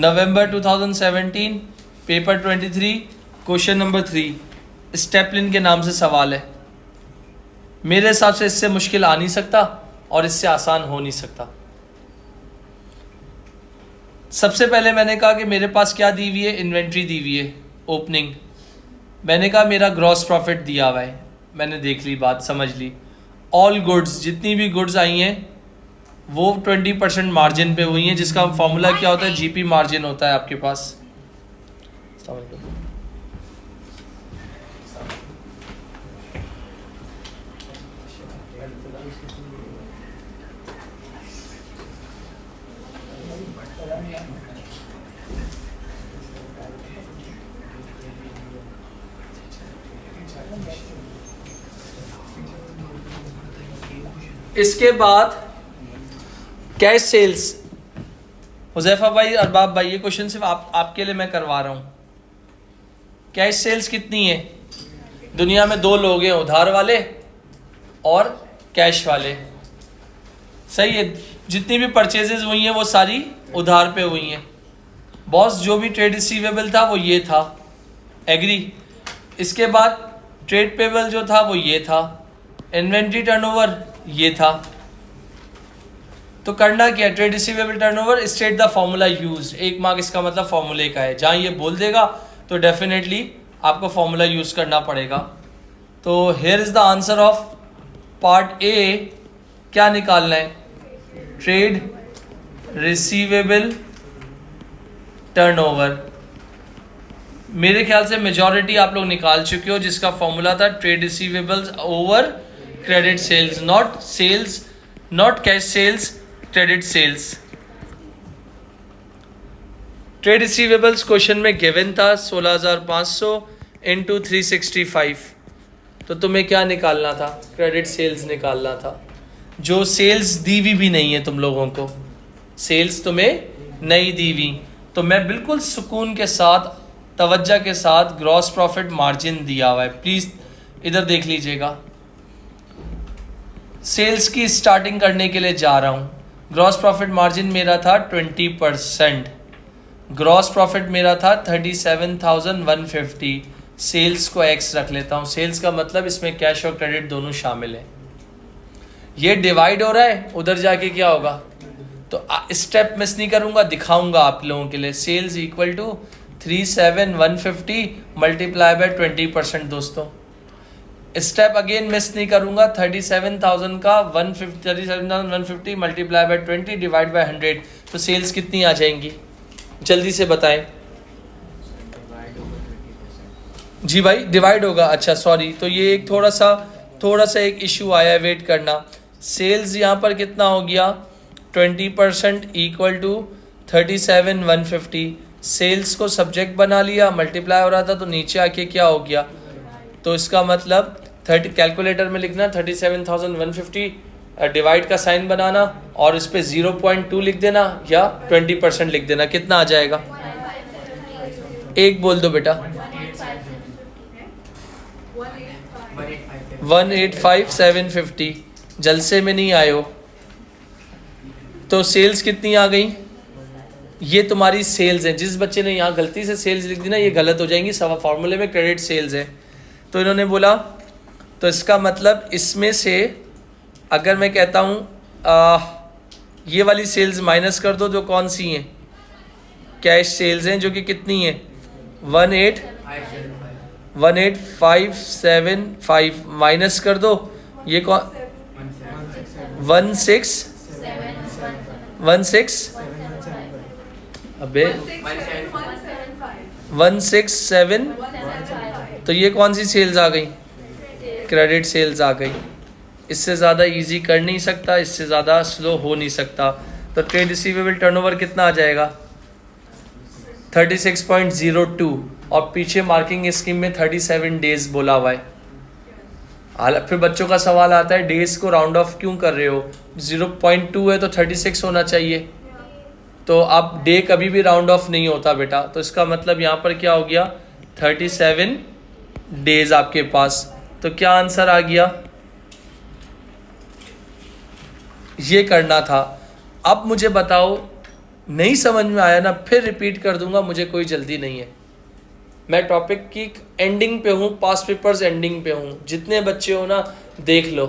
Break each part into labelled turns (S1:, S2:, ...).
S1: नवंबर 2017 paper 23 question number 3 स्टेपलिन के नाम से सवाल है। मेरे हिसाब से इससे मुश्किल आ नहीं सकता और इससे आसान हो नहीं सकता। सबसे पहले मैंने कहा कि मेरे पास क्या दी हुई है, इन्वेंट्री दी हुई है ओपनिंग। मैंने कहा मेरा ग्रॉस प्रॉफिट दिया हुआ है, मैंने देख ली बात, समझ ली। ऑल गुड्स, जितनी भी गुड्स आई हैं वो 20% मार्जिन पे हुई हैं, जिसका फॉर्मूला क्या होता है, जीपी मार्जिन होता है आपके पास। इसके बाद कैश सेल्स। हुज़ैफा भाई, अरबाब भाई, ये क्वेश्चन सिर्फ आपके लिए मैं करवा रहा हूँ। कैश सेल्स कितनी है? दुनिया में दो लोग हैं, उधार वाले और कैश वाले। सही है, जितनी भी परचेजेस हुई हैं वो सारी उधार पे हुई हैं। बॉस, जो भी ट्रेड रिसीवेबल था वो ये था, एग्री। इसके बाद ट्रेड पेबल जो था वो ये था, इन्वेंट्री टर्नओवर ये था। तो करना क्या, trade receivable turnover, state the formula use. 1 mark इसका मतलब फॉर्मूले का है। जहाँ ये बोल देगा तो डेफिनेटली आपको फॉर्मूला यूज करना पड़ेगा। तो here is the answer of part A. क्या निकालना है? Trade receivable turnover. मेरे ख्याल से मेजॉरिटी आप लोग निकाल चुके हो, जिसका फॉर्मूला था trade receivables over credit sales, not sales, not cash sales, credit sales. Trade receivables question में गिवन था 16,500 इंटू 365। तो तुम्हें क्या निकालना था? क्रेडिट सेल्स निकालना था, जो सेल्स दी हुई भी नहीं है तुम लोगों को, सेल्स तुम्हें नहीं दी हुई। तो मैं बिल्कुल सुकून के साथ, तवज्जो के साथ ग्रॉस प्रॉफिट मार्जिन दिया हुआ है, प्लीज़ इधर देख लीजिएगा। सेल्स की स्टार्टिंग करने के लिए जा रहा हूँ। ग्रॉस प्रॉफिट मार्जिन मेरा था 20%, ग्रॉस प्रॉफिट मेरा था 37,150। सेल्स को एक्स रख लेता हूँ। सेल्स का मतलब इसमें कैश और क्रेडिट दोनों शामिल है। ये डिवाइड हो रहा है, उधर जाके क्या होगा? तो स्टेप मिस नहीं करूँगा, दिखाऊंगा आप लोगों के लिए। Sales equal to 37,150 multiply by 20%। दोस्तों स्टेप अगेन मिस नहीं करूंगा, 37,000 का 37,150 मल्टीप्लाई बाय 20 डिवाइड बाय 100। तो सेल्स कितनी आ जाएंगी, जल्दी से बताएं। जी भाई, डिवाइड होगा। अच्छा सॉरी, तो ये एक थोड़ा सा एक इशू आया है, वेट करना। सेल्स यहाँ पर कितना हो गया? 20% इक्वल टू 37,150। सेल्स को सब्जेक्ट बना लिया, मल्टीप्लाई हो रहा था तो नीचे आके क्या हो गया? तो इसका मतलब 30 कैलकुलेटर में लिखना 37,150, डिवाइड का साइन बनाना और इस पे 0.2 लिख देना या 20% लिख देना। कितना आ जाएगा? एक बोल दो बेटा। 185,750। जलसे में नहीं आए हो तो सेल्स कितनी आ गई? ये तुम्हारी सेल्स है। जिस बच्चे ने यहाँ गलती से सेल्स लिख दी ना, ये गलत हो जाएंगी। सवा फॉर्मूले में क्रेडिट सेल्स है। तो इन्होंने बोला, तो इसका मतलब इसमें से अगर मैं कहता हूँ ये वाली सेल्स माइनस कर दो, जो कौन सी हैं? कैश सेल्स हैं, जो कि कितनी है? 18,575 माइनस कर दो, ये कौन? 16 अबे 167। तो ये कौन सी सेल्स आ गई? क्रेडिट सेल्स आ गई। इससे ज़्यादा इजी कर नहीं सकता, इससे ज़्यादा स्लो हो नहीं सकता। तो ट्रेड रिसीवेबल टर्नओवर कितना आ जाएगा? 36.02 और पीछे मार्किंग स्कीम में 37 डेज बोला हुआ है। फिर बच्चों का सवाल आता है, डेज को राउंड ऑफ क्यों कर रहे हो? 0.2 है तो 36 होना चाहिए। तो अब डे कभी भी राउंड ऑफ नहीं होता बेटा। तो इसका मतलब यहाँ पर क्या हो गया? 37 डेज आपके पास। तो क्या आंसर आ गया? ये करना था। अब मुझे बताओ नहीं समझ में आया ना, फिर रिपीट कर दूंगा, मुझे कोई जल्दी नहीं है। मैं टॉपिक की एंडिंग पे हूँ, पास्ट पेपर्स एंडिंग पे हूँ। जितने बच्चे हो ना देख लो,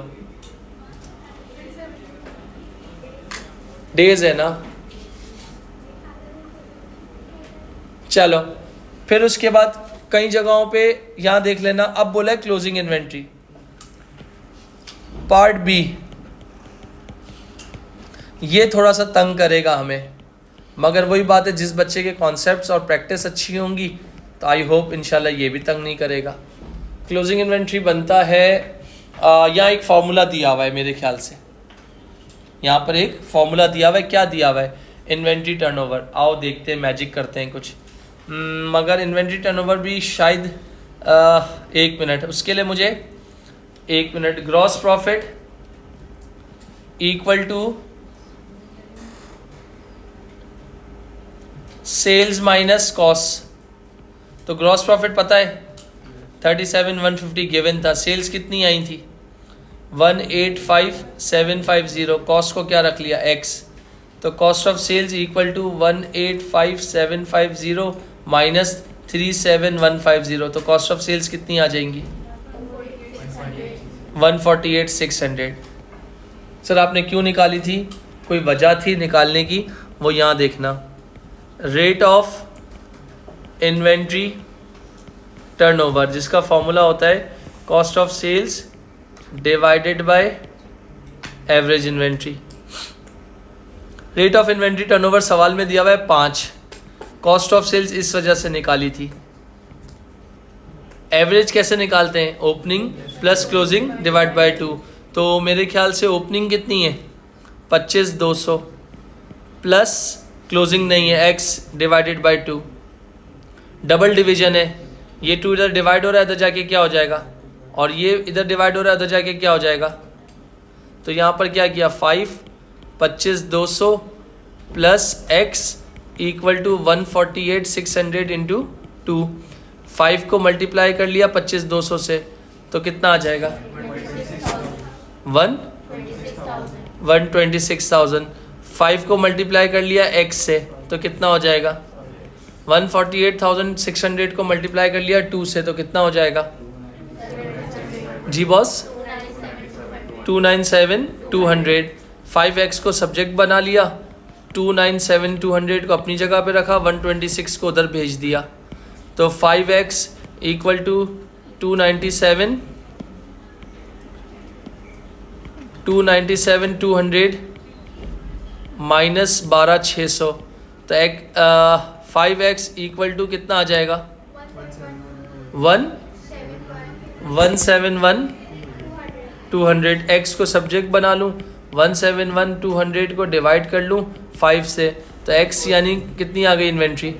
S1: डेज है ना। चलो फिर उसके बाद कई जगहों पे यहाँ देख लेना। अब बोला है क्लोजिंग इन्वेंट्री, पार्ट बी। ये थोड़ा सा तंग करेगा हमें, मगर वही बात है, जिस बच्चे के कॉन्सेप्ट्स और प्रैक्टिस अच्छी होंगी तो आई होप इंशाल्लाह ये भी तंग नहीं करेगा। क्लोजिंग इन्वेंट्री बनता है, यहाँ एक फॉर्मूला दिया हुआ है मेरे ख्याल से, यहाँ पर एक फॉर्मूला दिया हुआ है। क्या दिया हुआ है? Inventory turnover. आओ देखते हैं, मैजिक करते हैं कुछ। मगर इन्वेंट्री टर्नओवर भी शायद एक मिनट, उसके लिए मुझे एक minute. Gross profit equal to sales minus cost. तो ग्रॉस प्रॉफिट पता है 37,150 गिवन था। सेल्स कितनी आई थी? 185,750। कॉस्ट को क्या रख लिया? x। तो cost of sales equal to 185,750 minus 37,150। तो कॉस्ट ऑफ सेल्स कितनी आ जाएंगी? 148,600। सर आपने क्यों निकाली थी? कोई वजह थी निकालने की, वो यहाँ देखना। रेट ऑफ इन्वेंट्री टर्नओवर, जिसका फॉर्मूला होता है cost of sales divided by average inventory. Rate of inventory turnover सवाल में दिया हुआ है 5। कॉस्ट ऑफ सेल्स इस वजह से निकाली थी। एवरेज कैसे निकालते हैं? Opening plus closing divide by 2। तो मेरे ख्याल से ओपनिंग कितनी है? 25,200 प्लस क्लोजिंग नहीं है, x divided by 2। Double division है, ये 2 इधर डिवाइड हो रहा है, इधर जाके क्या हो जाएगा, और ये इधर डिवाइड हो रहा है, इधर जाके क्या हो जाएगा। तो यहाँ पर क्या किया? 5 25,200 plus x equal to 148,600 into 2। 5 को मल्टीप्लाई कर लिया 25,200 से, तो कितना आ जाएगा? 126,000। 5 को मल्टीप्लाई कर लिया x से, तो कितना हो जाएगा? 148,600 को मल्टीप्लाई कर लिया 2 से, तो कितना हो जाएगा? जी बॉस, 297,200। 5x को सब्जेक्ट बना लिया, 297,200 को अपनी जगह पे रखा, 126 को उधर भेज दिया। तो 5x इक्वल टू 297,200 माइनस 12,600। तो 5x इक्वल टू कितना आ जाएगा? 171,200। x को सब्जेक्ट बना लूँ, 171,200 को डिवाइड कर लूँ 5 से, तो x यानी कितनी आ गई इन्वेंट्री?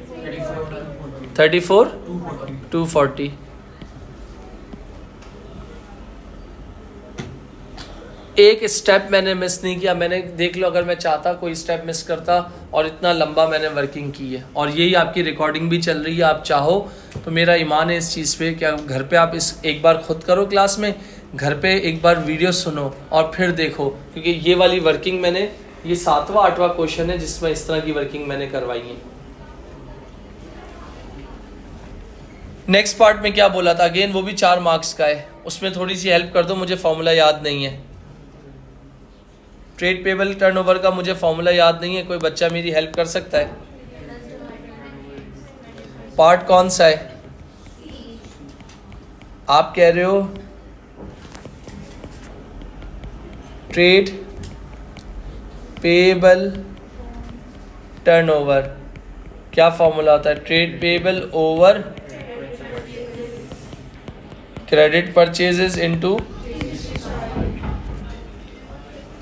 S1: 34,240। एक स्टेप मैंने मिस नहीं किया। मैंने देख लो, अगर मैं चाहता कोई स्टेप मिस करता, और इतना लंबा मैंने वर्किंग की है, और यही आपकी रिकॉर्डिंग भी चल रही है। आप चाहो तो मेरा ईमान है इस चीज़ पे कि आप घर पे आप इस एक बार खुद करो, क्लास में घर पे एक बार वीडियो सुनो और फिर देखो, क्योंकि ये वाली वर्किंग मैंने, ये 7वां 8वां क्वेश्चन है जिसमें इस तरह की वर्किंग मैंने करवाई है। नेक्स्ट पार्ट में क्या बोला था? अगेन वो भी 4 मार्क्स का है, उसमें थोड़ी सी हेल्प कर दो, मुझे फॉर्मूला याद नहीं है। ट्रेड पेबल टर्नओवर का मुझे फॉर्मूला याद नहीं है, कोई बच्चा मेरी हेल्प कर सकता है? पार्ट कौन सा है? आप कह रहे हो ट्रेड पेबल टर्नओवर, क्या फॉर्मूला होता है? Trade payable over credit purchases into.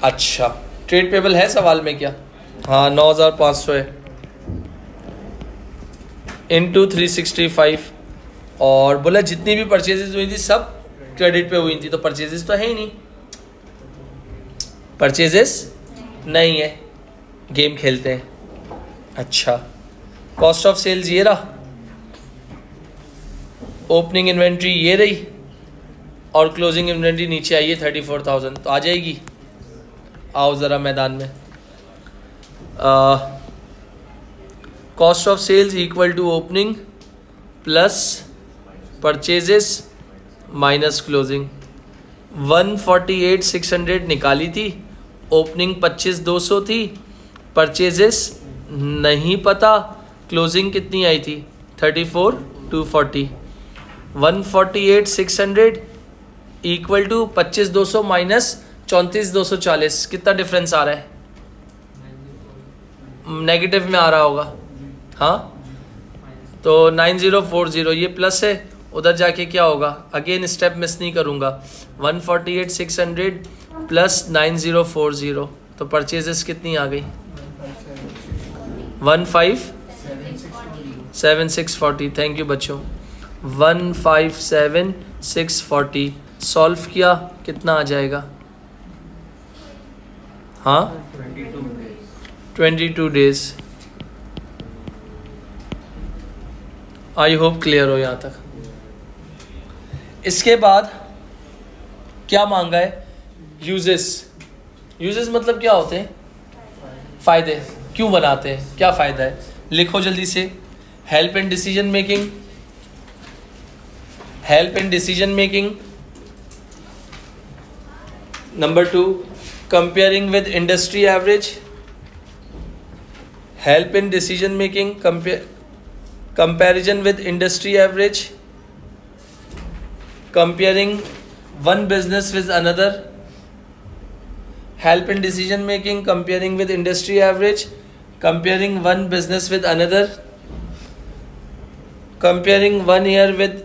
S1: अच्छा, ट्रेड पेबल है सवाल में क्या? हाँ, 9,500 है इंटू 365। और बोला जितनी भी परचेजेस हुई थी सब क्रेडिट पे हुई थी, तो परचेजेस तो है ही नहीं, परचेजेस नहीं है, गेम खेलते हैं। अच्छा, कॉस्ट ऑफ सेल्स ये रहा, ओपनिंग इन्वेंट्री ये रही, और क्लोजिंग इन्वेंट्री नीचे आई है 34,000। तो आ जाएगी। आओ ज़रा मैदान में। Cost of sales equal to opening plus purchases minus closing. 148,600 निकाली थी, ओपनिंग 25,200 थी, परचेजेस नहीं पता, क्लोजिंग कितनी आई थी 34,240। 148,600 इक्वल टू 25,200 माइनस 34,240, कितना डिफरेंस आ रहा है? नेगेटिव में आ रहा होगा, हाँ। तो 9040 ये प्लस है, उधर जाके क्या होगा, अगेन स्टेप मिस नहीं करूँगा। 148,600 प्लस 9040, तो परचेजेस कितनी आ गई? 157,640। थैंक यू बच्चों। 157,640 सॉल्व किया कितना आ जाएगा? हाँ 22 डेज। आई होप क्लियर हो यहाँ तक। इसके बाद क्या मांगा है? यूजेस। यूजेस मतलब क्या होते हैं? फ़ायदे। क्यों बनाते हैं, क्या फ़ायदा है? लिखो जल्दी से। Help in decision making, help in decision making. Number 2, comparing with industry average. Help in decision making, comparison with industry average, comparing one business with another. Help in decision making, comparing with industry average, comparing one business with another, comparing one year with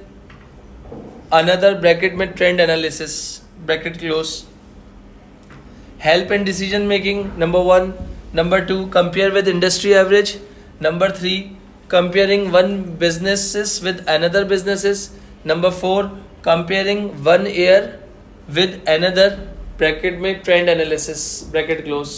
S1: another, bracket में trend analysis, bracket close. Help in decision making, number 1. Number 2, compare with industry average. Number 3, comparing one businesses with another businesses. Number 4, comparing one year with another, bracket में trend analysis, bracket close.